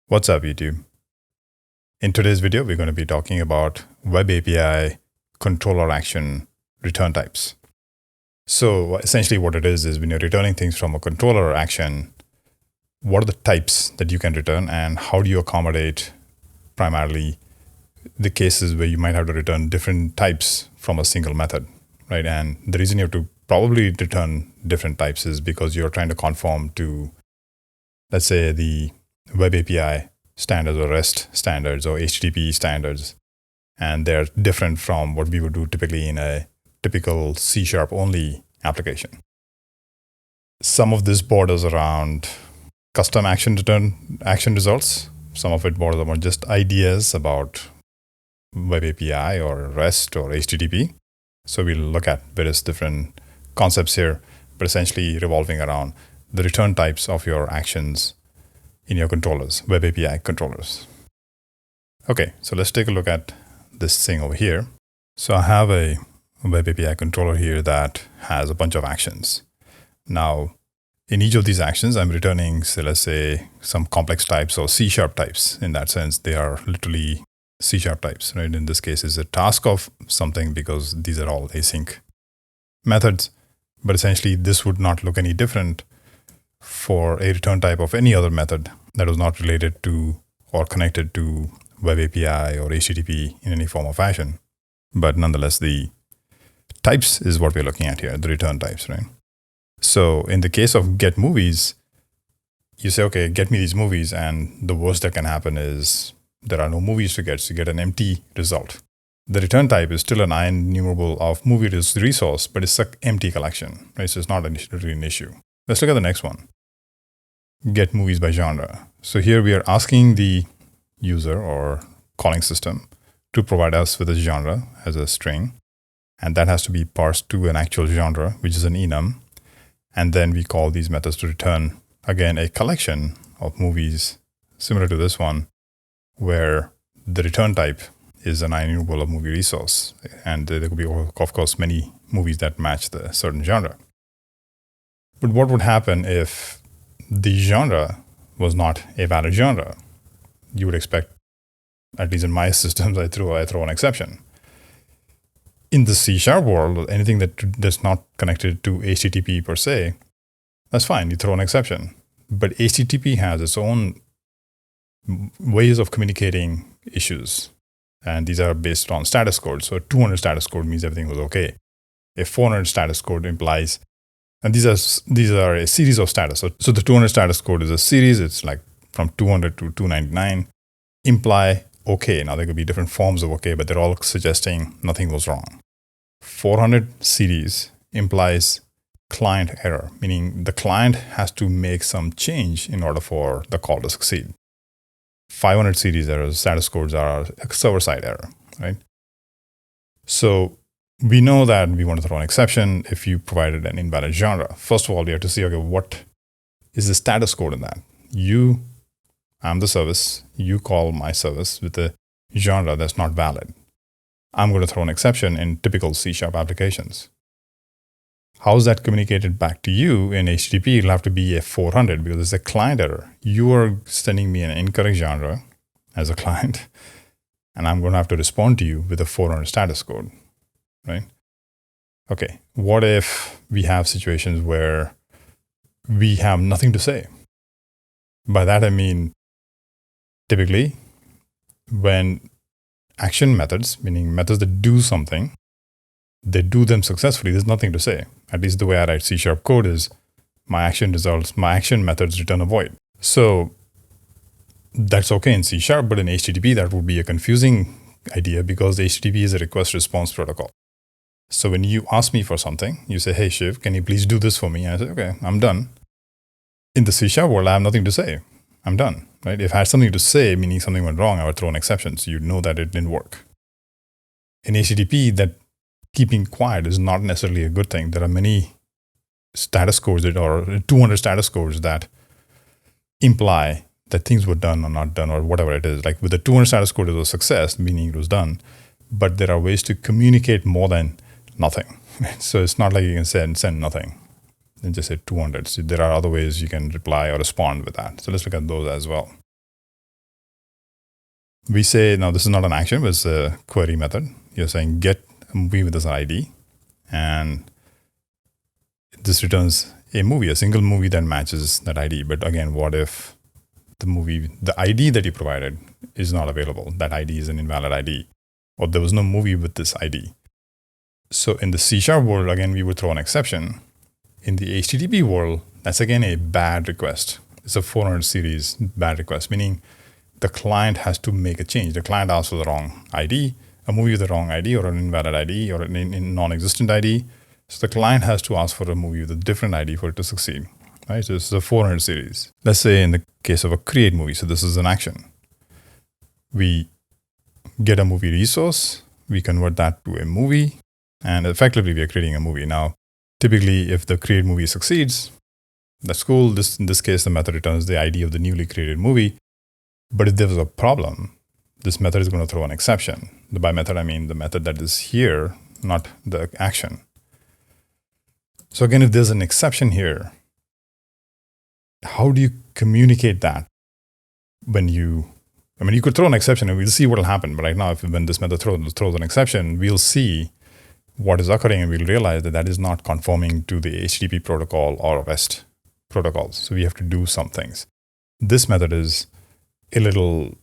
What's up, YouTube? In today's video, we're going to be talking about Web API controller action return types. So essentially what it is when you're returning things from a controller action, what are the types that you can return and how do you accommodate primarily the cases where you might have to return different types from a single method, right? And the reason you have to probably return different types is because you're trying to conform to, let's say, the Web API standards or REST standards or HTTP standards. And they're different from what we would do typically in a typical C# only application. Some of this borders around custom action results. Some of it borders on just ideas about Web API or REST or HTTP. So we'll look at various different concepts here, but essentially revolving around the return types of your actions in your controllers, Web API controllers. Okay, so let's take a look at this thing over here. So I have a Web API controller here that has a bunch of actions. Now, in each of these actions, I'm returning, so let's say, some complex types or C# types. In that sense, they are literally C# types, right? In this case, it's a task of something because these are all async methods. But essentially, this would not look any different for a return type of any other method that was not related to or connected to Web API or HTTP in any form or fashion. But nonetheless, the types is what we're looking at here, the return types, right? So in the case of get movies, you say, okay, get me these movies. And the worst that can happen is there are no movies to get, so you get an empty result. The return type is still an enumerable of movie resource, but it's an empty collection, right? So it's not really an issue. Let's look at the next one. Get movies by genre. So here we are asking the user or calling system to provide us with a genre as a string. And that has to be parsed to an actual genre, which is an enum. And then we call these methods to return, again, a collection of movies similar to this one, where the return type is an enumerable of movie resource. And there could be, of course, many movies that match the certain genre. But what would happen if the genre was not a valid genre? You would expect, at least in my systems, I throw an exception. In the C# world, anything that's not connected to HTTP per se, that's fine, you throw an exception. But HTTP has its own ways of communicating issues. And these are based on status code. So 200 status code means everything was okay. A 400 status code implies, and these are a series of status. So the 200 status code is a series. It's like from 200 to 299. Imply okay. Now there could be different forms of okay, but they're all suggesting nothing was wrong. 400 series implies client error, meaning the client has to make some change in order for the call to succeed. 500 series errors, status codes are a server-side error, right? So we know that we want to throw an exception if you provided an invalid genre. First of all, we have to see, okay, what is the status code in that? I'm the service, you call my service with a genre that's not valid. I'm going to throw an exception in typical C# applications. How is that communicated back to you in HTTP? It'll have to be a 400 because it's a client error. You are sending me an incorrect genre as a client, and I'm going to have to respond to you with a 400 status code, right? Okay, what if we have situations where we have nothing to say? By that, I mean, typically, when action methods, meaning methods that do something, they do them successfully, there's nothing to say. At least the way I write C# code is my action results, my action methods return a void. So that's okay in C#, but in HTTP, that would be a confusing idea because HTTP is a request response protocol. So when you ask me for something, you say, hey, Shiv, can you please do this for me? And I say, okay, I'm done. In the C# world, I have nothing to say. I'm done, right? If I had something to say, meaning something went wrong, I would throw an exception. So you'd know that it didn't work. In HTTP, that keeping quiet is not necessarily a good thing. There are many status codes or 200 status codes that imply that things were done or not done or whatever it is. Like with the 200 status code, it was a success, meaning it was done. But there are ways to communicate more than nothing. So it's not like you can send nothing and just say 200. So there are other ways you can reply or respond with that. So let's look at those as well. we say, now this is not an action, but it's a query method. You're saying get a movie with this ID, and this returns a movie, a single movie that matches that ID. But again, what if the ID that you provided is not available? That ID is an invalid ID, or there was no movie with this ID. So in the C# world, again, we would throw an exception. In the HTTP world, that's again a bad request. It's a 400 series bad request, meaning the client has to make a change. The client asks for the wrong ID, a movie with the wrong ID, or an invalid ID, or a non-existent ID. So the client has to ask for a movie with a different ID for it to succeed. Right? So this is a 400 series. Let's say in the case of a CreateMovie, so this is an action. We get a movie resource, we convert that to a movie, and effectively we are creating a movie. Now, typically, if the CreateMovie succeeds, that's cool. In this case, the method returns the ID of the newly created movie. But if there was a problem, this method is going to throw an exception. By method, I mean the method that is here, not the action. So again, if there's an exception here, how do you communicate that you could throw an exception and we'll see what will happen. But right now, when this method throws an exception, we'll see what is occurring and we'll realize that is not conforming to the HTTP protocol or REST protocols. So we have to do some things. This method is a little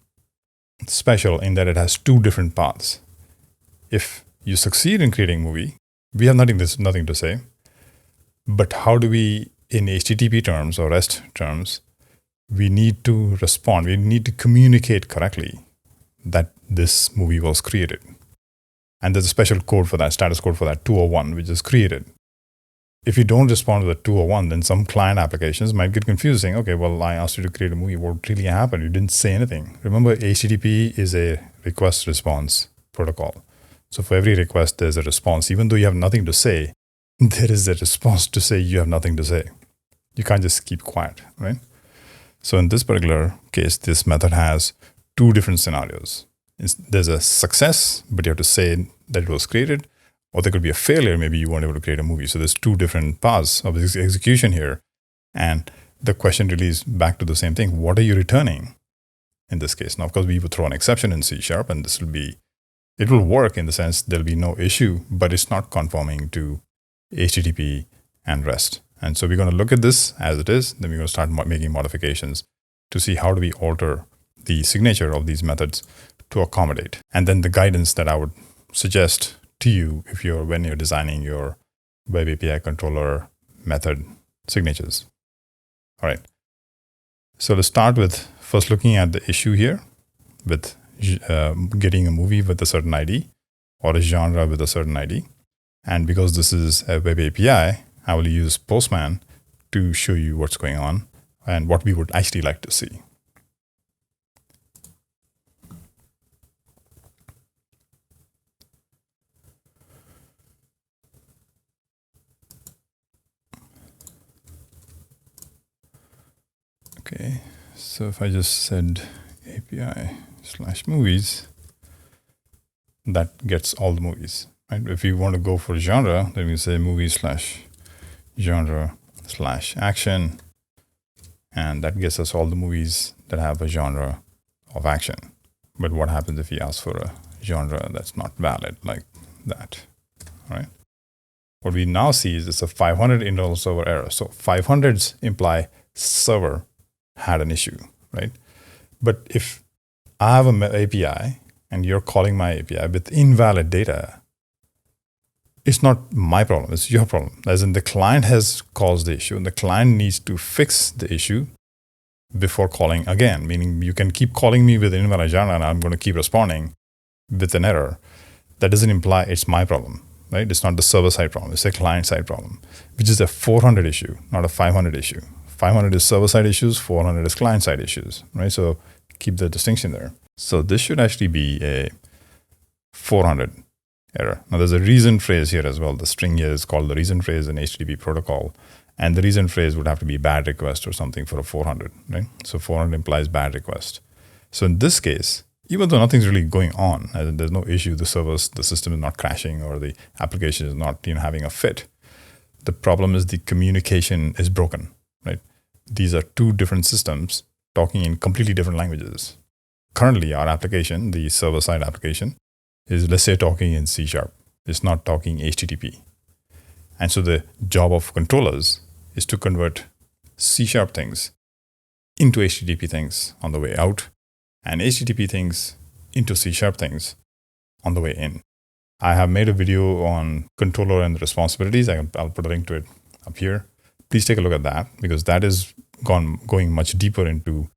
special in that it has two different paths. If you succeed in creating a movie, we have nothing to say. But how do we, in HTTP terms or REST terms, we need to respond. We need to communicate correctly that this movie was created. And there's a special code for that, status code for that 201, which is created. If you don't respond to the 201, then some client applications might get confused saying, okay, well, I asked you to create a movie. What really happened? You didn't say anything. Remember, HTTP is a request response protocol. So for every request, there's a response. Even though you have nothing to say, there is a response to say you have nothing to say. You can't just keep quiet, right? So in this particular case, this method has two different scenarios. There's a success, but you have to say that it was created. Or there could be a failure. Maybe you weren't able to create a movie. So there's two different paths of execution here. And the question really is back to the same thing. What are you returning in this case? Now, of course, we would throw an exception in C#, and it will work in the sense there'll be no issue, but it's not conforming to HTTP and REST. And so we're going to look at this as it is. Then we're going to start making modifications to see how do we alter the signature of these methods to accommodate. And then the guidance that I would suggest to you when you're designing your Web API controller method signatures. All right. So let's start with first looking at the issue here with getting a movie with a certain ID or a genre with a certain ID. And because this is a Web API, I will use Postman to show you what's going on and what we would actually like to see. Okay, so if I just said API/movies, that gets all the movies, right? If you want to go for genre, then we say movie/genre/action, and that gets us all the movies that have a genre of action. But what happens if we ask for a genre that's not valid like that, right? What we now see is it's a 500 internal server error. So 500s imply server had an issue, right? But if I have an API and you're calling my API with invalid data, it's not my problem, it's your problem. As in the client has caused the issue and the client needs to fix the issue before calling again, meaning you can keep calling me with an invalid genre and I'm going to keep responding with an error. That doesn't imply it's my problem, right? It's not the server-side problem, it's a client-side problem, which is a 400 issue, not a 500 issue. 500 is server-side issues, 400 is client-side issues, right? So keep the distinction there. So this should actually be a 400 error. Now there's a reason phrase here as well. The string here is called the reason phrase in HTTP protocol. And the reason phrase would have to be bad request or something for a 400, right? So 400 implies bad request. So in this case, even though nothing's really going on, as in there's no issue, the system is not crashing or the application is not having a fit. The problem is the communication is broken, right? These are two different systems talking in completely different languages. currently our application, the server-side application, is, let's say, talking in C#. It's not talking HTTP. And so the job of controllers is to convert C# things into HTTP things on the way out, and HTTP things into C# things on the way in. I have made a video on controller and the responsibilities. I'll put a link to it up here. Please take a look at that, because that is going much deeper into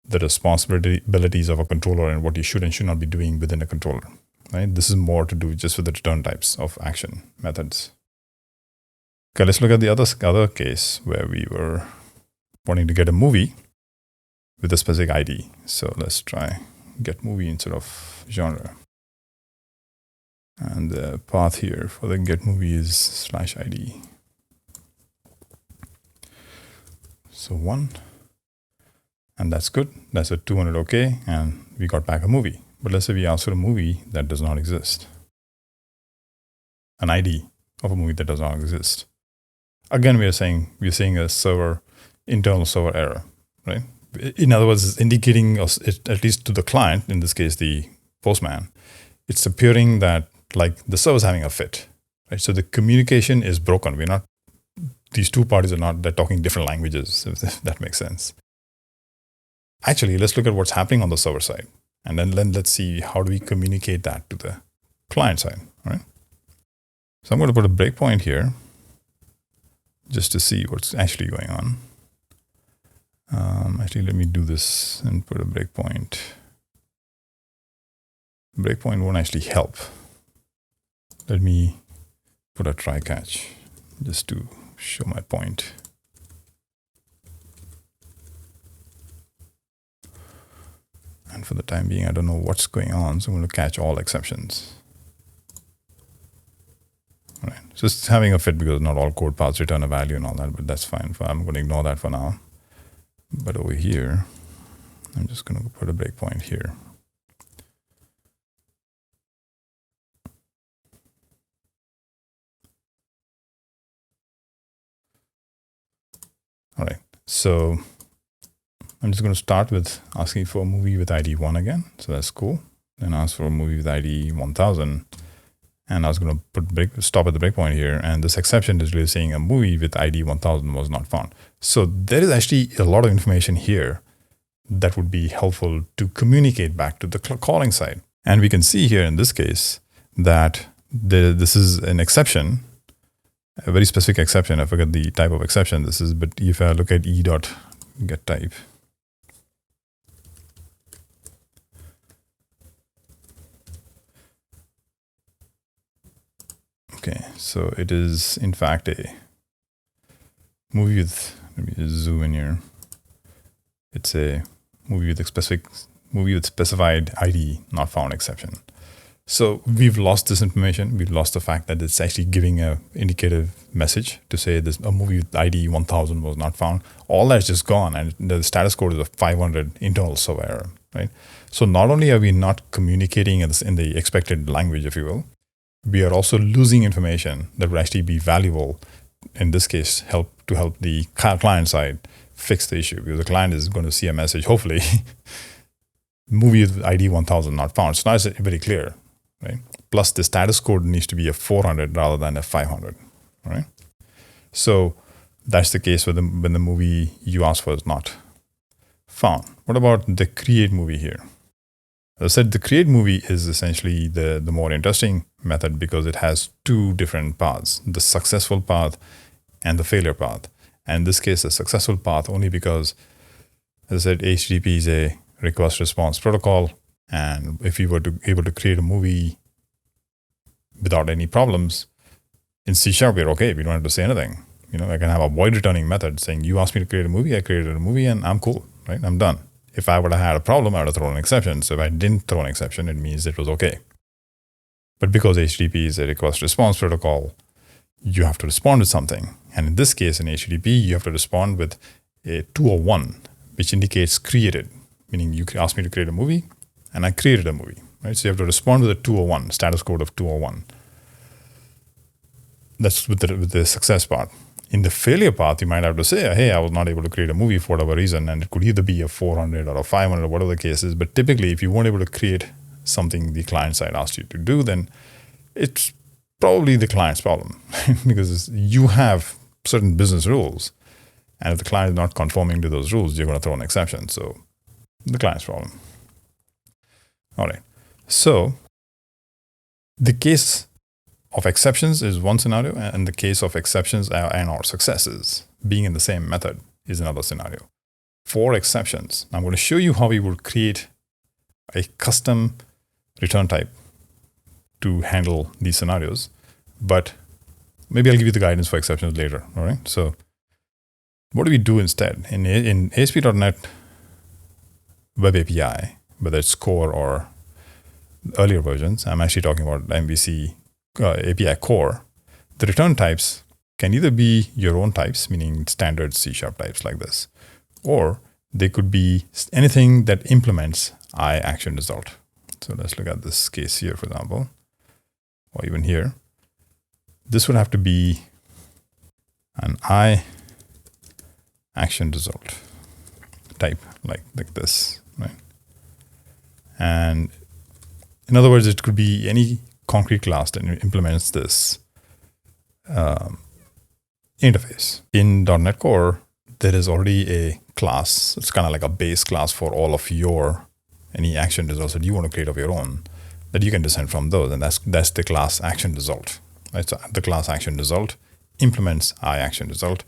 the responsibilities of a controller and what you should and should not be doing within a controller. Right? This is more to do just with the return types of action methods. Okay, let's look at the other case where we were wanting to get a movie with a specific ID. So let's try get movie instead of genre. And the path here for the get movie is /ID. So 1, and that's good. That's a 200 OK, and we got back a movie. But let's say we ask for a movie that does not exist. An ID of a movie that does not exist. Again, we're seeing a internal server error, right? In other words, it's indicating us, at least to the client, in this case, the postman, it's appearing that like the server's having a fit, right? So the communication is broken. These two parties they're talking different languages, if that makes sense. Actually, let's look at what's happening on the server side. And then let's see how do we communicate that to the client side, right? So I'm going to put a breakpoint here just to see what's actually going on. Actually, let me do this and put a breakpoint. Breakpoint won't actually help. Let me put a try catch just to show my point. And for the time being, I don't know what's going on, so I'm going to catch all exceptions. All right. So it's having a fit because not all code paths return a value and all that, but that's fine. I'm going to ignore that for now. But over here, I'm just going to put a breakpoint here. All right. So I'm just going to start with asking for a movie with ID 1 again. So that's cool. Then ask for a movie with ID 1000. And I was going to stop at the breakpoint here. And this exception is really saying a movie with ID 1000 was not found. So there is actually a lot of information here that would be helpful to communicate back to the calling side. And we can see here in this case that this is an exception, a very specific exception. I forget the type of exception this is, but if I look at e.getType, okay, so it is in fact a movie with, let me just zoom in here. It's a movie with specified ID not found exception. So we've lost this information. We've lost the fact that it's actually giving a indicative message to say this a movie with ID 1000 was not found. All that's just gone, and the status code is a 500 internal server error, right? So not only are we not communicating in the expected language, if you will, we are also losing information that would actually be valuable. In this case, help the client side fix the issue, because the client is going to see a message, hopefully, movie with ID 1000 not found. So now it's very clear, right? Plus the status code needs to be a 400 rather than a 500, right? So that's the case when the movie you asked for is not found. What about the CreateMovie here? As I said, the CreateMovie is essentially the more interesting method because it has two different paths, the successful path and the failure path. And in this case, the successful path only because, as I said, HTTP is a request response protocol. And if you were able to create a movie without any problems, in C# we're okay. We don't have to say anything. I can have a void returning method saying, you asked me to create a movie, I created a movie, and I'm cool, right? I'm done. If I would have had a problem, I would have thrown an exception. So if I didn't throw an exception, it means it was okay. But because HTTP is a request response protocol, you have to respond with something. And in this case, in HTTP, you have to respond with a 201, which indicates created, meaning you asked me to create a movie, and I created a movie, right? So you have to respond with a 201, status code of 201. That's with the success part. In the failure path, you might have to say, hey, I was not able to create a movie for whatever reason, and it could either be a 400 or a 500 or whatever the case is. But typically, if you weren't able to create something the client side asked you to do, then it's probably the client's problem because you have certain business rules. And if the client is not conforming to those rules, you're going to throw an exception. So the client's problem. All right. So the case of exceptions is one scenario, and the case of exceptions and or successes being in the same method is another scenario. For exceptions, I'm going to show you how we would create a custom return type to handle these scenarios, but maybe I'll give you the guidance for exceptions later. All right. So what do we do instead? In ASP.NET Web API, whether it's core or earlier versions, I'm actually talking about MVC API Core, the return types can either be your own types, meaning standard CSharp types like this, or they could be anything that implements ActionResult. So let's look at this case here, for example, or even here. This would have to be an ActionResult type, like this, right? And in other words, it could be any concrete class that implements this interface. In .NET Core, there is already a class. It's kind of like a base class for all of your any action results that you want to create of your own that you can descend from those, and that's the class ActionResult. Right? So the class ActionResult implements ActionResult.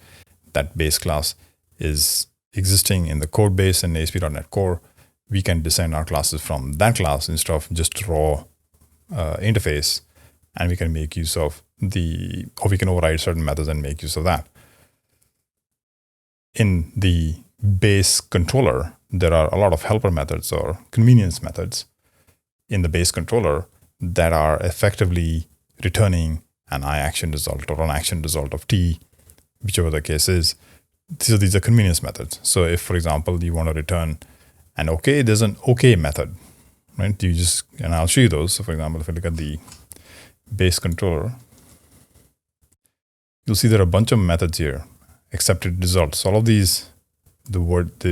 That base class is existing in the code base in ASP.NET Core. We can descend our classes from that class instead of just raw interface, and we can make use of or we can override certain methods and make use of that. In the base controller, there are a lot of helper methods or convenience methods in the base controller that are effectively returning an ActionResult or an action result of T, whichever the case is. So these are convenience methods. So if, for example, you want to return an OK, there's an OK method, right? And I'll show you those. So for example, if I look at the base controller, you'll see there are a bunch of methods here. Accepted results. All of these, the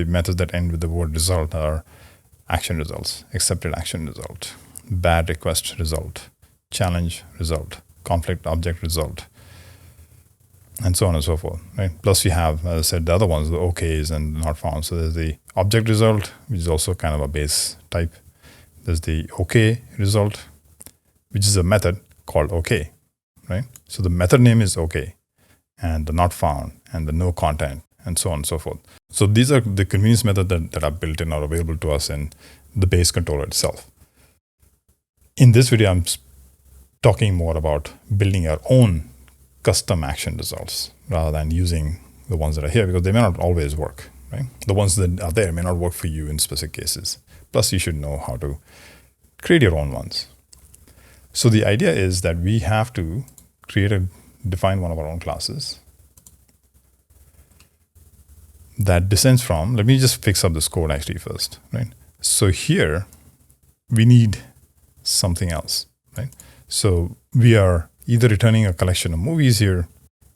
methods that end with the word result are action results. Accepted action result, bad request result, challenge result, conflict object result, and so on and so forth. Right? Plus we have, as I said, the other ones, the OKs and not found. So there's the object result, which is also kind of a base type. There's the OK result, which is a method called OK, right? So the method name is OK, and the not found, and the no content, and so on and so forth. So these are the convenience methods that are built in or available to us in the base controller itself. In this video, I'm talking more about building our own custom action results rather than using the ones that are here, because they may not always work, right? The ones that are there may not work for you in specific cases. Plus, you should know how to create your own ones. So the idea is that we have to define one of our own classes that descends from, let me just fix up this code actually first, right? So here we need something else, right? So we are either returning a collection of movies here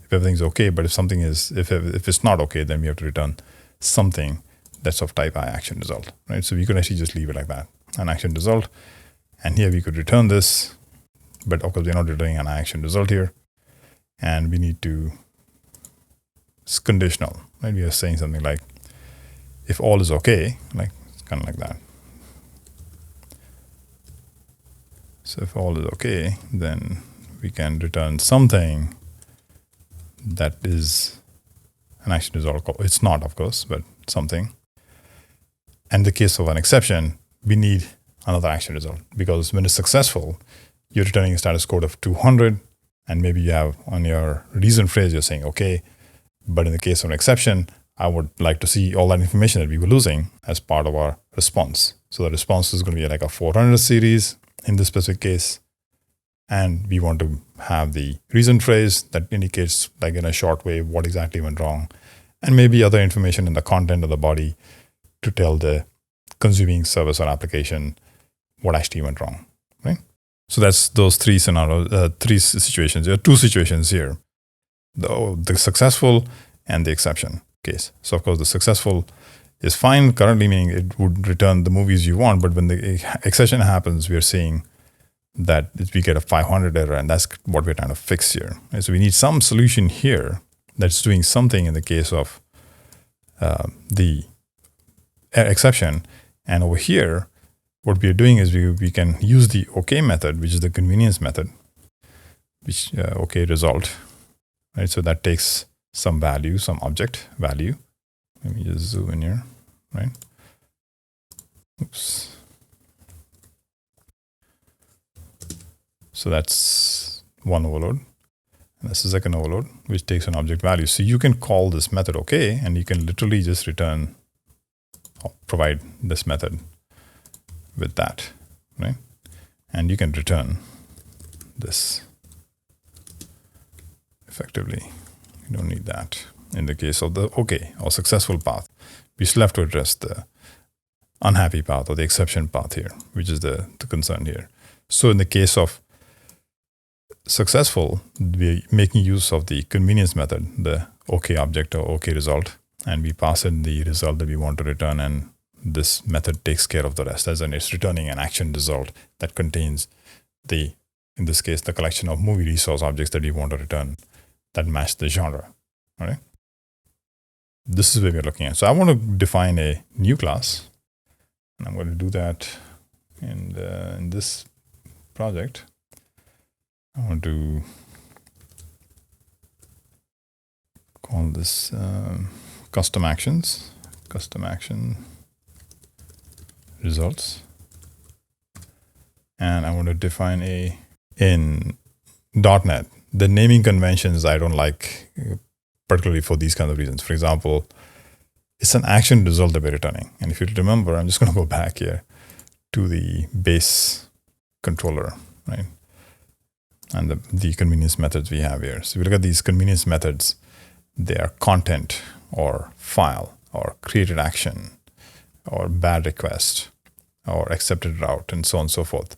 if everything's okay, but if it's not okay, then we have to return something that's of type ActionResult, right? So we could actually just leave it like that, an action result. And here we could return this, but of course we're not returning an action result here. And we need to, it's conditional, right? We are saying something like, if all is okay, like it's kind of like that. So if all is okay, then we can return something that is an action result. It's not, of course, but something. And in the case of an exception, we need another action result, because when it's successful, you're returning a status code of 200, and maybe you have on your reason phrase, you're saying, okay, but in the case of an exception, I would like to see all that information that we were losing as part of our response. So the response is going to be like a 400 series in this specific case. And we want to have the reason phrase that indicates, like in a short way, what exactly went wrong, and maybe other information in the content of the body to tell the consuming service or application what actually went wrong, right? So that's those three scenarios, three situations. There are two situations here. the successful and the exception case. So of course the successful is fine currently, meaning it would return the movies you want. But when the exception happens, we are seeing that we get a 500 error, and that's what we're trying to fix here. And so we need some solution here that's doing something in the case of the exception. And over here, what we are doing is we can use the OK method, which is the convenience method, which OK result, right? So that takes some value, some object value. Let me just zoom in here, right? Oops. So that's one overload. And that's the second overload, which takes an object value. So you can call this method OK, and you can literally just return, or provide this method with that, right? And you can return this effectively. You don't need that. In the case of the OK or successful path, we still have to address the unhappy path or the exception path here, which is the concern here. So in the case of successful, we're making use of the convenience method, the OK object or OK result, and we pass in the result that we want to return, and this method takes care of the rest, as in it's returning an action result that contains in this case, the collection of movie resource objects that we want to return that match the genre, right? This is where we're looking at. So I want to define a new class, and I'm going to do that in this project. I want to call this custom actions, custom action results. And I want to define in .NET, the naming conventions I don't like, particularly for these kinds of reasons. For example, it's an action result that we're returning. And if you remember, I'm just going to go back here to the base controller, right? And the convenience methods we have here. So if you look at these convenience methods, they are content or file or created action or bad request or accepted route and so on and so forth.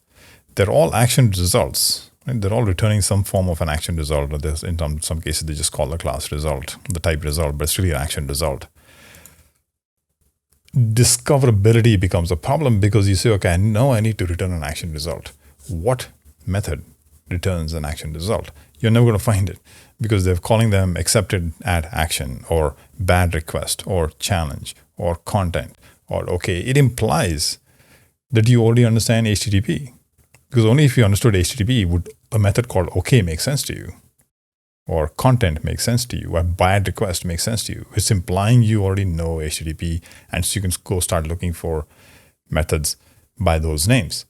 They're all action results. Right? They're all returning some form of an action result. Or in some cases, they just call the class result, the type result, but it's really an action result. Discoverability becomes a problem because you say, okay, I know I need to return an action result. What method returns an action result? You're never going to find it because they're calling them accepted add action or bad request or challenge or content or okay. It implies that you already understand HTTP, because only if you understood HTTP would a method called OK make sense to you, or content make sense to you, or bad request make sense to you. It's implying you already know HTTP, and so you can go start looking for methods by those names.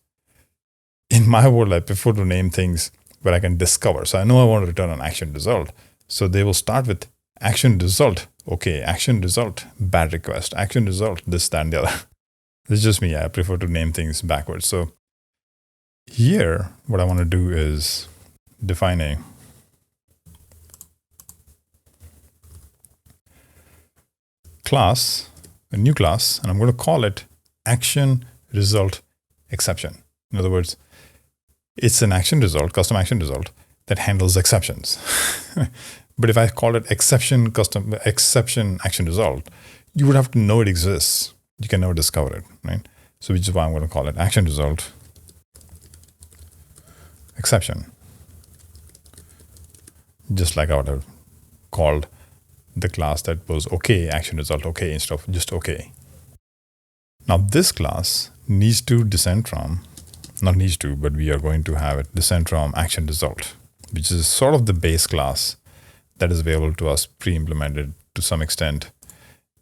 In my world, I prefer to name things where I can discover. So I know I want to return an action result. So they will start with action result. Okay, action result, bad request, action result, this, that, and the other. This is just me. I prefer to name things backwards. So here, what I want to do is define a class, a new class, and I'm going to call it action result exception. In other words, it's an action result, custom action result that handles exceptions. But if I call it exception action result, you would have to know it exists. You can never discover it, right? So which is why I'm going to call it action result exception. Just like I would have called the class that was OK, action result OK, instead of just OK. Now this class needs to descend from, not needs to, but we are going to have it descend from action result, which is sort of the base class that is available to us pre-implemented to some extent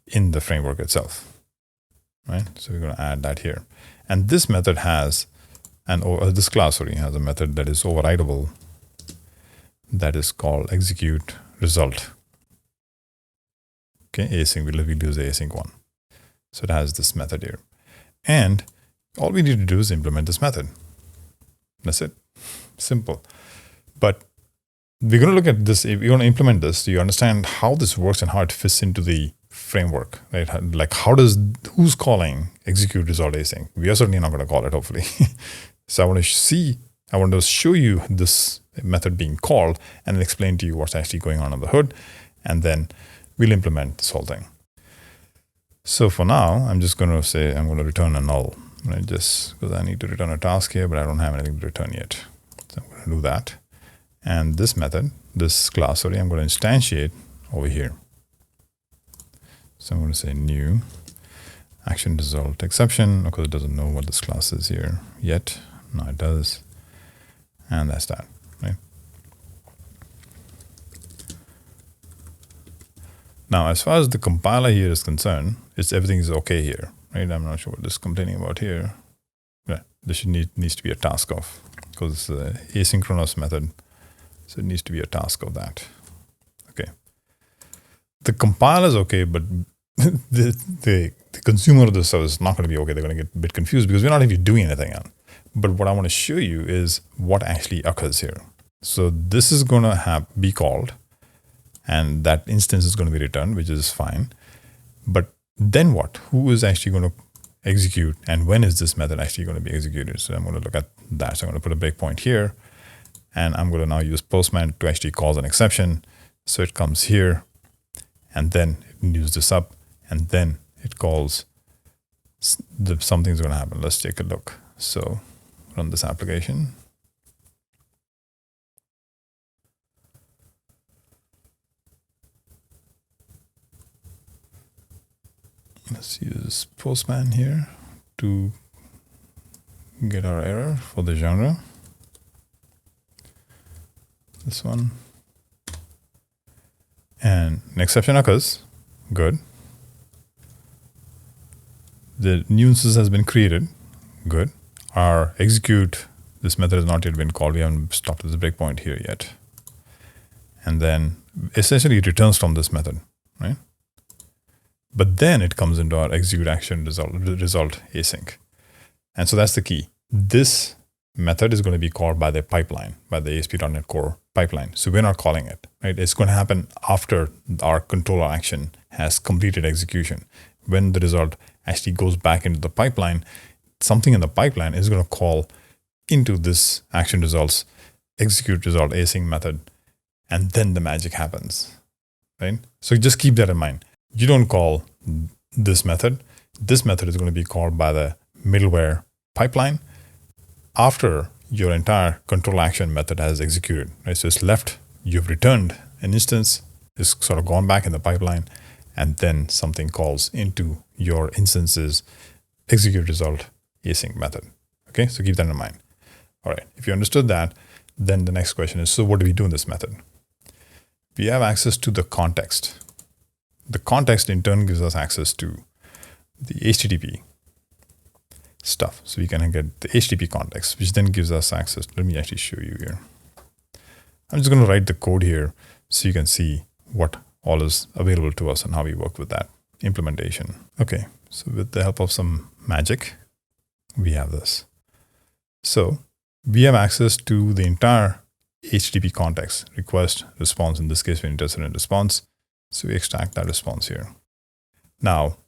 in the framework itself, right? So we're going to add that here. And this method has this class has a method that is overridable that is called execute result. Okay, async, we'll use the async one. So it has this method here. And all we need to do is implement this method. That's it. Simple. But we're going to look at this. If you're going to implement this, so you understand how this works and how it fits into the framework, right? Like who's calling execute result async? We are certainly not going to call it, hopefully. So I want to see I want to show you this method being called and explain to you what's actually going on the hood. And then we'll implement this whole thing. So for now, I'm just going to say I'm going to return a null. Just because I need to return a task here, but I don't have anything to return yet. So I'm going to do that. And this method, this class, sorry, I'm going to instantiate over here. So I'm going to say new action result exception, because it doesn't know what this class is here yet. Now it does. And that's that, right? Now, as far as the compiler here is concerned, everything is okay here, right? I'm not sure what this is complaining about here. Yeah, this needs to be a task of, because it's an asynchronous method. So it needs to be a task of that. Okay. The compiler is okay, but the consumer of the service is not going to be okay. They're going to get a bit confused because we're not even doing anything else. But what I want to show you is what actually occurs here. So this is going to be called, and that instance is going to be returned, which is fine. But then what? Who is actually going to execute, and when is this method actually going to be executed? So I'm going to look at that. So I'm going to put a breakpoint here, and I'm going to now use Postman to actually cause an exception. So it comes here, and then it news this up, and then it calls something's going to happen. Let's take a look. So run this application. Let's use Postman here to get our error for the genre. This one. And an exception occurs. Good. The new instance has been created. Good. Our execute, this method has not yet been called. We haven't stopped at this breakpoint here yet. And then essentially it returns from this method, right? But then it comes into our execute action result async. And so that's the key. This method is going to be called by the pipeline, by the ASP.NET Core pipeline. So we're not calling it, right? It's going to happen after our controller action has completed execution. When the result actually goes back into the pipeline, something in the pipeline is going to call into this action results execute result async method, and then the magic happens, right? So just keep that in mind. You don't call this method. This method is going to be called by the middleware pipeline after your entire control action method has executed, right? So it's left, you've returned an instance, it's sort of gone back in the pipeline, and then something calls into your instance's execute result async method. Okay, so keep that in mind. All right, if you understood that, then the next question is, so what do we do in this method? We have access to the context. The context in turn gives us access to the HTTP stuff. So we can get the HTTP context, which then gives us access. Let me actually show you here. I'm just going to write the code here so you can see what all is available to us and how we work with that implementation. Okay, so with the help of some magic, we have this. So we have access to the entire HTTP context, request, response. In this case, we're interested in response. So we extract that response here. Now,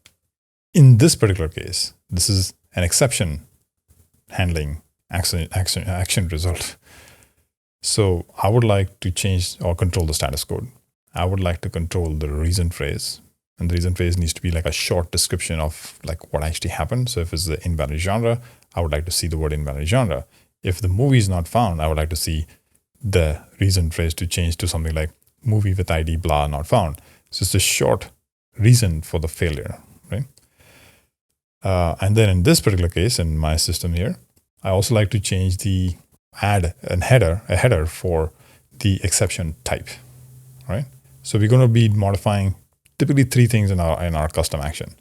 in this particular case, this is an exception handling action result. So I would like to change or control the status code. I would like to control the reason phrase. And the reason phrase needs to be like a short description of like what actually happened. So if it's the invalid genre, I would like to see the word invalid genre. If the movie is not found, I would like to see the reason phrase to change to something like movie with ID blah not found. So it's a short reason for the failure, right? And then in this particular case, in my system here, I also like to change the add a header for the exception type, right? So we're going to be modifying typically three things in our custom action: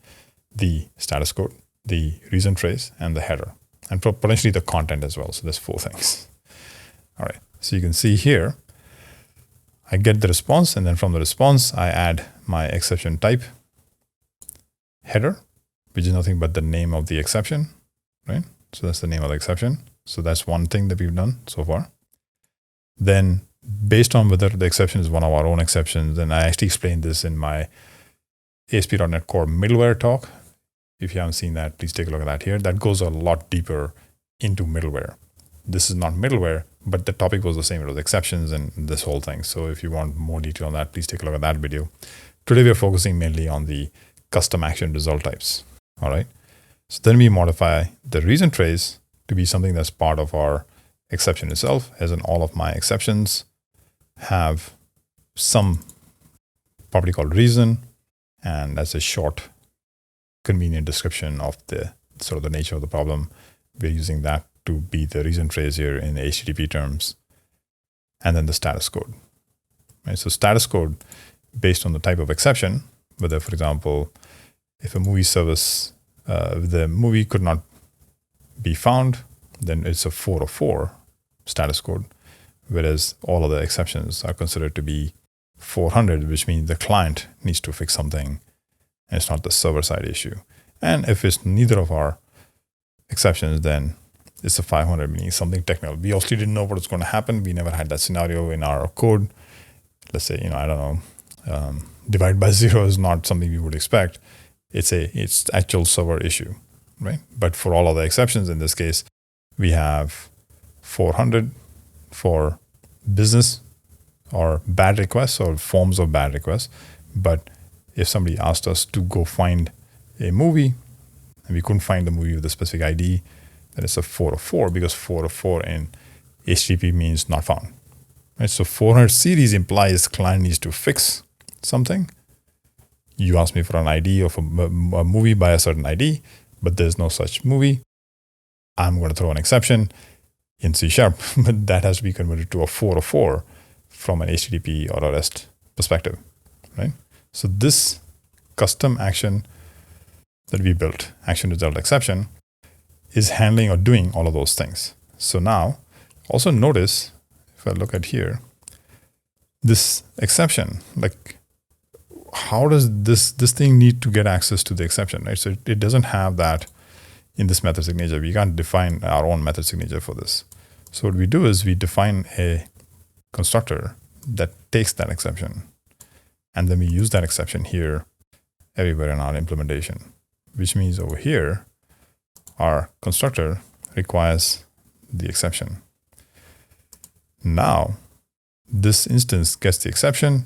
the status code, the reason phrase, and the header, and potentially the content as well. So there's 4 things. All right. So you can see here, I get the response, and then from the response, I add my exception type header, which is nothing but the name of the exception, right? So that's the name of the exception. So that's one thing that we've done so far. Then based on whether the exception is one of our own exceptions, and I actually explained this in my ASP.NET Core middleware talk. If you haven't seen that, please take a look at that here. That goes a lot deeper into middleware. this is not middleware, but the topic was the same. It was exceptions and this whole thing. So if you want more detail on that, please take a look at that video. Today, we are focusing mainly on the custom action result types. All right. So then we modify the reason trace to be something that's part of our exception itself, as in all of my exceptions have some property called reason, and that's a short, convenient description of the sort of the nature of the problem. We're using that to be the reason trace here in HTTP terms, and then the status code. Right? So status code based on the type of exception, whether, for example, if a movie service, the movie could not be found, then it's a 404 status code, whereas all other exceptions are considered to be 400, which means the client needs to fix something, and it's not the server side issue. And if it's neither of our exceptions, then it's a 500, meaning something technical. We also didn't know what was going to happen. We never had that scenario in our code. Let's say, I don't know, divide by 0 is not something we would expect. It's actual server issue, right? But for all other exceptions, in this case, we have 400 for business or bad requests or forms of bad requests. But if somebody asked us to go find a movie and we couldn't find the movie with a specific ID, then it's a 404, because 404 in HTTP means not found. Right? So 400 series implies client needs to fix something. You ask me for an ID of a movie by a certain ID, but there's no such movie. I'm going to throw an exception in C#, but that has to be converted to a 404 from an HTTP or a REST perspective, right? So this custom action that we built, action result exception, is handling or doing all of those things. So now, also notice, if I look at here, this exception, like, how does this thing need to get access to the exception, right? So it doesn't have that in this method signature. We can't define our own method signature for this. So what we do is we define a constructor that takes that exception, and then we use that exception here everywhere in our implementation, which means over here, our constructor requires the exception. Now, this instance gets the exception,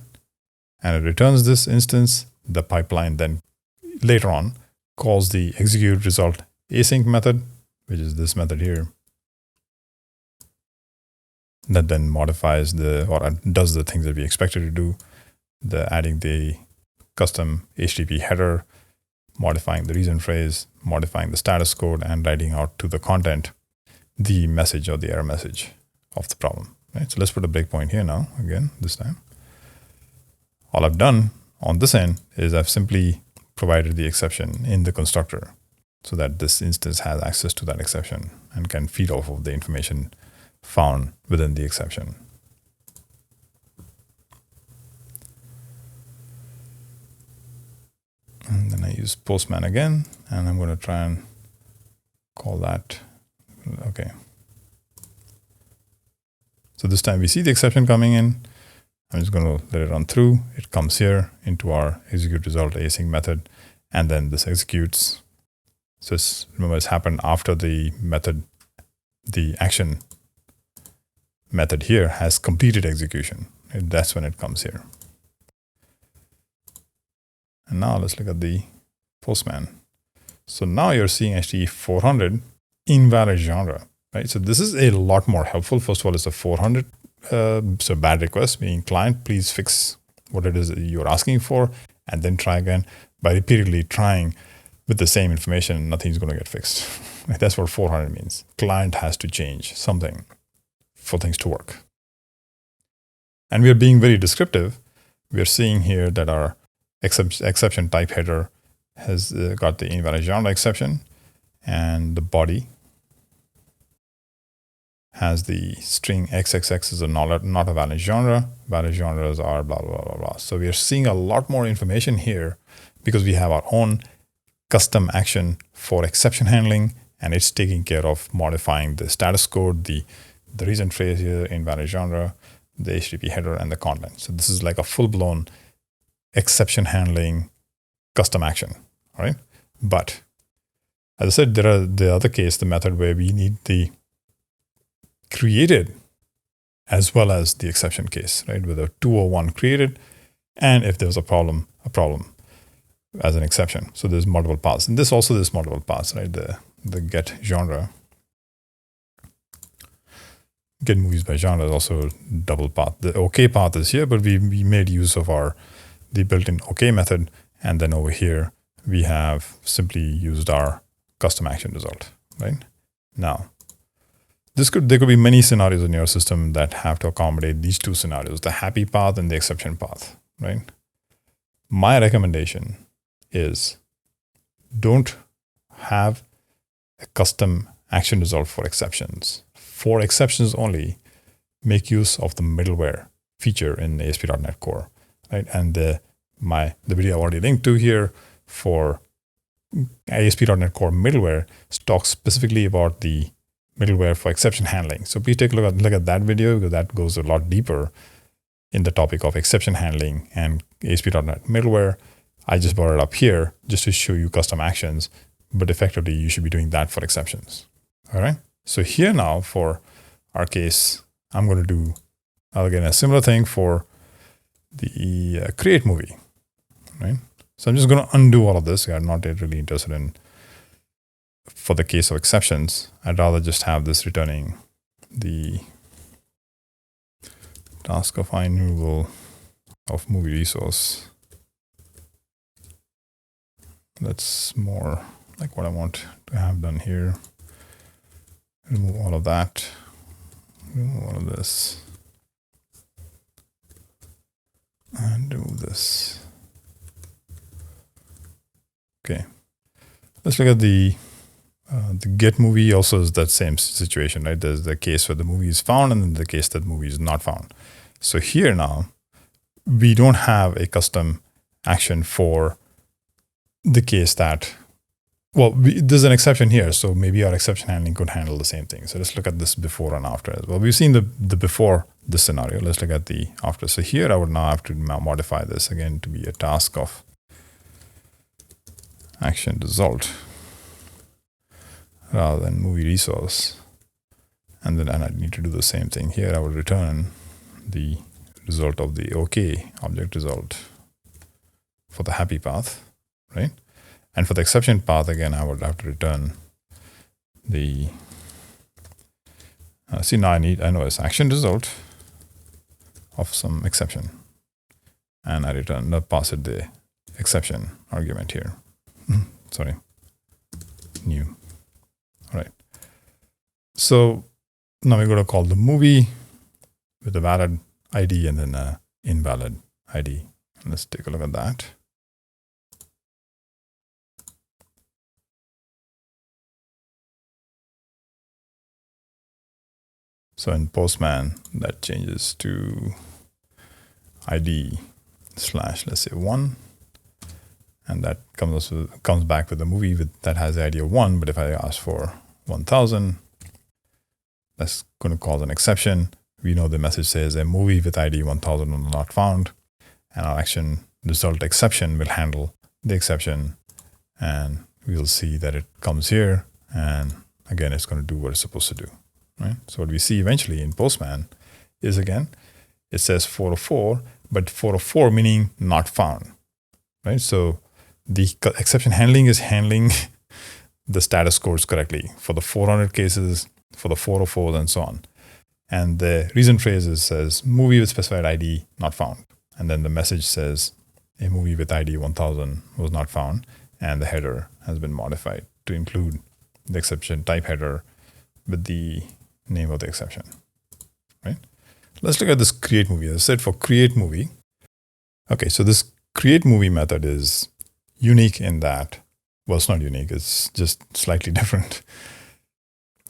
and it returns this instance. The pipeline then later on calls the execute result async method, which is this method here, that then modifies or does the things that we expected to do, adding the custom HTTP header, modifying the reason phrase, modifying the status code, and writing out to the content the message or the error message of the problem. Right? So let's put a breakpoint here now, again, this time. All I've done on this end is I've simply provided the exception in the constructor so that this instance has access to that exception and can feed off of the information found within the exception. And then I use Postman again, and I'm going to try and call that. Okay. So this time we see the exception coming in. I'm just going to let it run through. It comes here into our execute result async method, and then this executes. So remember, it's happened after the method, the action method here has completed execution. That's when it comes here. And now let's look at the Postman. So now you're seeing actually 400 invalid genre, right? So this is a lot more helpful. First of all, it's a 400. So bad request, meaning client, please fix what it is that you're asking for, and then try again. By repeatedly trying with the same information, nothing's going to get fixed. That's what 400 means. Client has to change something for things to work. And we are being very descriptive. We are seeing here that our exception type header has got the invalid genre exception, and the body has the string XXX is not a valid genre. Valid genres are blah, blah, blah, blah. So we are seeing a lot more information here because we have our own custom action for exception handling, and it's taking care of modifying the status code, the reason phrase here, invalid genre, the HTTP header, and the content. So this is like a full-blown exception handling custom action, all right? But as I said, there are the other case, the method where we need the created as well as the exception case, right? With a 201 created, and if there's a problem as an exception. So there's multiple paths. And there's multiple paths, right? The get genre. Get movies by genre is also double path. The OK path is here, but we made use of the built-in OK method. And then over here, we have simply used our custom action result, right? Now, there could be many scenarios in your system that have to accommodate these two scenarios, the happy path and the exception path, right? My recommendation is don't have a custom action result for exceptions. For exceptions only, make use of the middleware feature in ASP.NET Core, right? And the video I already linked to here for ASP.NET Core middleware talks specifically about the middleware for exception handling. So please take a look at that video, because that goes a lot deeper in the topic of exception handling and ASP.NET middleware. I just brought it up here just to show you custom actions, but effectively you should be doing that for exceptions. All right. So here now for our case, I'm going to do, again, a similar thing for the CreateMovie, right? So I'm just going to undo all of this. I'm not really interested in, for the case of exceptions, I'd rather just have this returning the task of find removal of movie resource. That's more like what I want to have done here. Remove all of that. Remove all of this. And remove this. Okay. Let's look at the get movie. Also is that same situation, right? There's the case where the movie is found and then the case that the movie is not found. So here now, we don't have a custom action for the case that, well, there's an exception here. So maybe our exception handling could handle the same thing. So let's look at this before and after as well. We've seen the before this scenario. Let's look at the after. So here I would now have to modify this again to be a task of action result rather than movie resource. And then I need to do the same thing here. I will return the result of the OK object result for the happy path, right? And for the exception path, again, I would have to return the, see now I know it's action result of some exception. And I return, pass it the exception argument here. Sorry, new. All right. So now we're going to call the movie with a valid ID and then an invalid ID. Let's take a look at that. So in Postman, that changes to ID / let's say 1. And that comes back with a movie that has the ID of 1. But if I ask for 1000, that's going to cause an exception. We know the message says a movie with ID 1000 was not found. And our action result exception will handle the exception. And we'll see that it comes here. And again, it's going to do what it's supposed to do. Right? So what we see eventually in Postman is, again, it says 404, but 404 meaning not found. Right? So the exception handling is handling the status codes correctly for the 400 cases, for the 404s, and so on. And the reason phrase says movie with specified ID not found. And then the message says a movie with ID 1000 was not found. And the header has been modified to include the exception type header with the name of the exception. Right? Let's look at this CreateMovie. As I said, for CreateMovie. Okay, so this CreateMovie method is unique in that, well, it's not unique, it's just slightly different.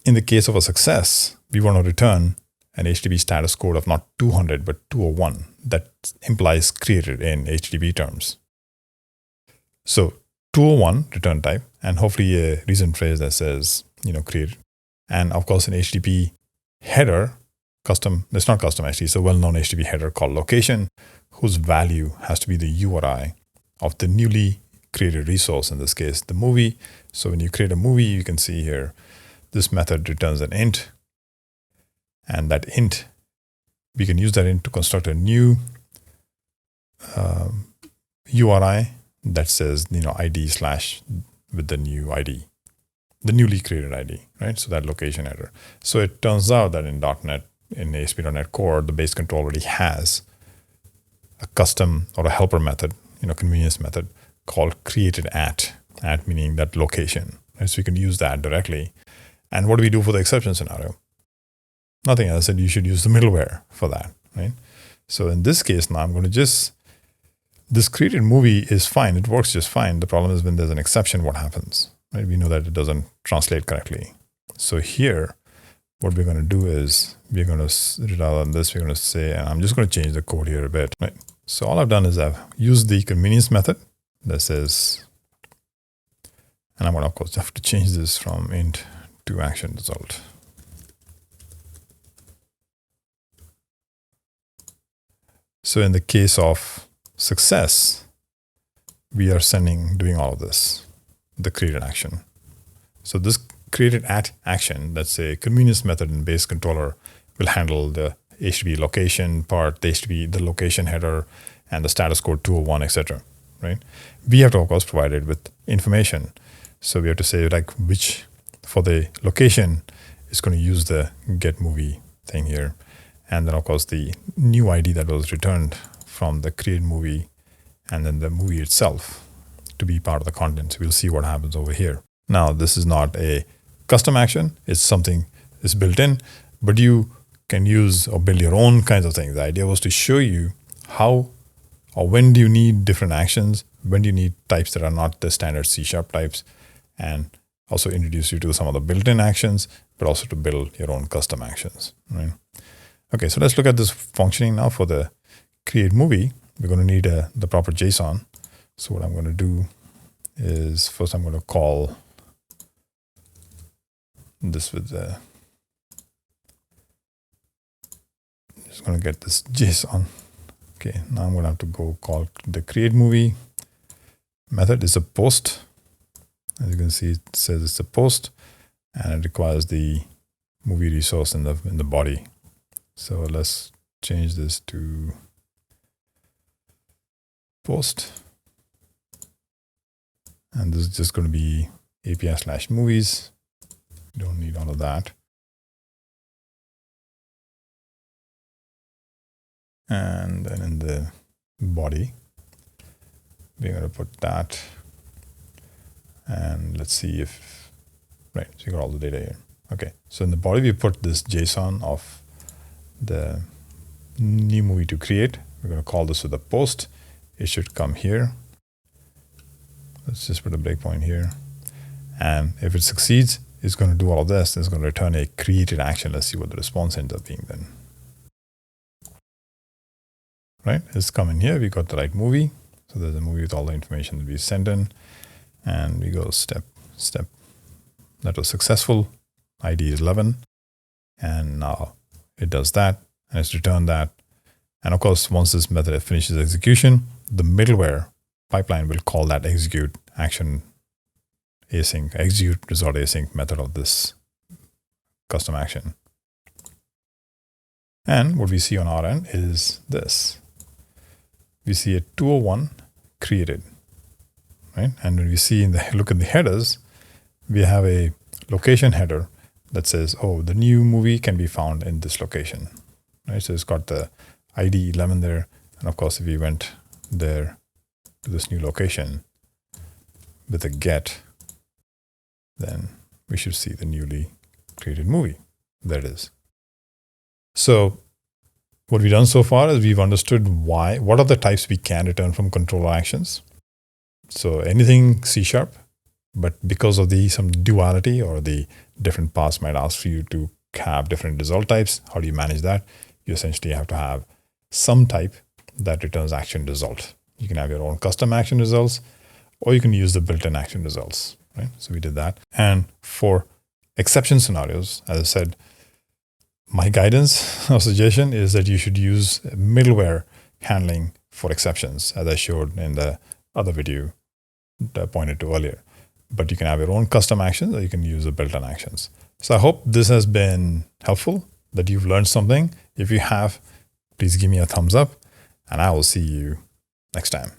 In the case of a success, we want to return an HTTP status code of not 200, but 201. That implies created in HTTP terms. So 201 return type, and hopefully a reason phrase that says, created. And of course, an HTTP header, custom, it's not custom actually, it's a well-known HTTP header called location, whose value has to be the URI of the newly created resource, in this case, the movie. So when you create a movie, you can see here, this method returns an int. And that int, we can use that int to construct a new URI that says, ID / with the new ID, the newly created ID, right? So that location header. So it turns out that in .NET, in ASP.NET Core, the base control already has a custom or a helper method, convenience method called created@, meaning that location. Right? So you can use that directly. And what do we do for the exception scenario? Nothing. As I said, you should use the middleware for that, right? So in this case, now I'm going to this CreateMovie is fine. It works just fine. The problem is when there's an exception, what happens? Right? We know that it doesn't translate correctly. So here, what we're going to do is we're going to, rather than this, we're going to say, and I'm just going to change the code here a bit, right? So all I've done is I've used the convenience method that says, and I'm going to, of course, have to change this from int to action result. So in the case of success, we are doing all of this, the created action. So this created action, that's a convenience method in base controller, will handle the HTTP location part, the HTTP, the location header, and the status code 201, etc. Right? We have to, of course, provide it with information. So we have to say like which, for the location, is going to use the get movie thing here. And then, of course, the new ID that was returned from the CreateMovie and then the movie itself to be part of the content. So we'll see what happens over here. Now, this is not a custom action. It's something that's built in, but you can use or build your own kinds of things. The idea was to show you how or when do you need different actions, when do you need types that are not the standard CSharp types, and also introduce you to some of the built-in actions, but also to build your own custom actions, right? Okay, so let's look at this functioning now for the CreateMovie. We're going to need the proper JSON. So what I'm going to do is first I'm going to call this with the, just going to get this JSON. Okay, now I'm going to have to go call the CreateMovie method is a post. As you can see, it says it's a post, and it requires the movie resource in the body. So let's change this to post. And this is just going to be API/movies. You don't need all of that. And then in the body, we're going to put that. And let's see if, right, so you got all the data here. Okay, so in the body, we put this JSON of the new movie to create. We're going to call this with a post. It should come here. Let's just put a breakpoint here. And if it succeeds, it's going to do all of this. It's going to return a created action. Let's see what the response ends up being then. Right, it's come in here. We got the right movie. So there's a movie with all the information that we sent in. And we go step. That was successful. ID is 11. And now it does that, and it's returned that. And of course, once this method finishes execution, the middleware pipeline will call that execute result async method of this custom action. And what we see on our end is this. We see a 201 created, right? And when we see look at the headers, we have a location header that says, oh, the new movie can be found in this location, right? So it's got the ID 11 there. And of course, if we went there to this new location with a get, then we should see the newly created movie. There it is. So what we've done so far is we've understood what are the types we can return from controller actions. So anything C#, but because of some duality or the different paths might ask for you to have different result types, how do you manage that? You essentially have to have some type that returns action result. You can have your own custom action results, or you can use the built-in action results, right? So we did that. And for exception scenarios, as I said, my guidance or suggestion is that you should use middleware handling for exceptions, as I showed in the other video that I pointed to earlier. But you can have your own custom actions, or you can use the built-in actions. So I hope this has been helpful. that you've learned something. If you have, please give me a thumbs up, and I will see you next time.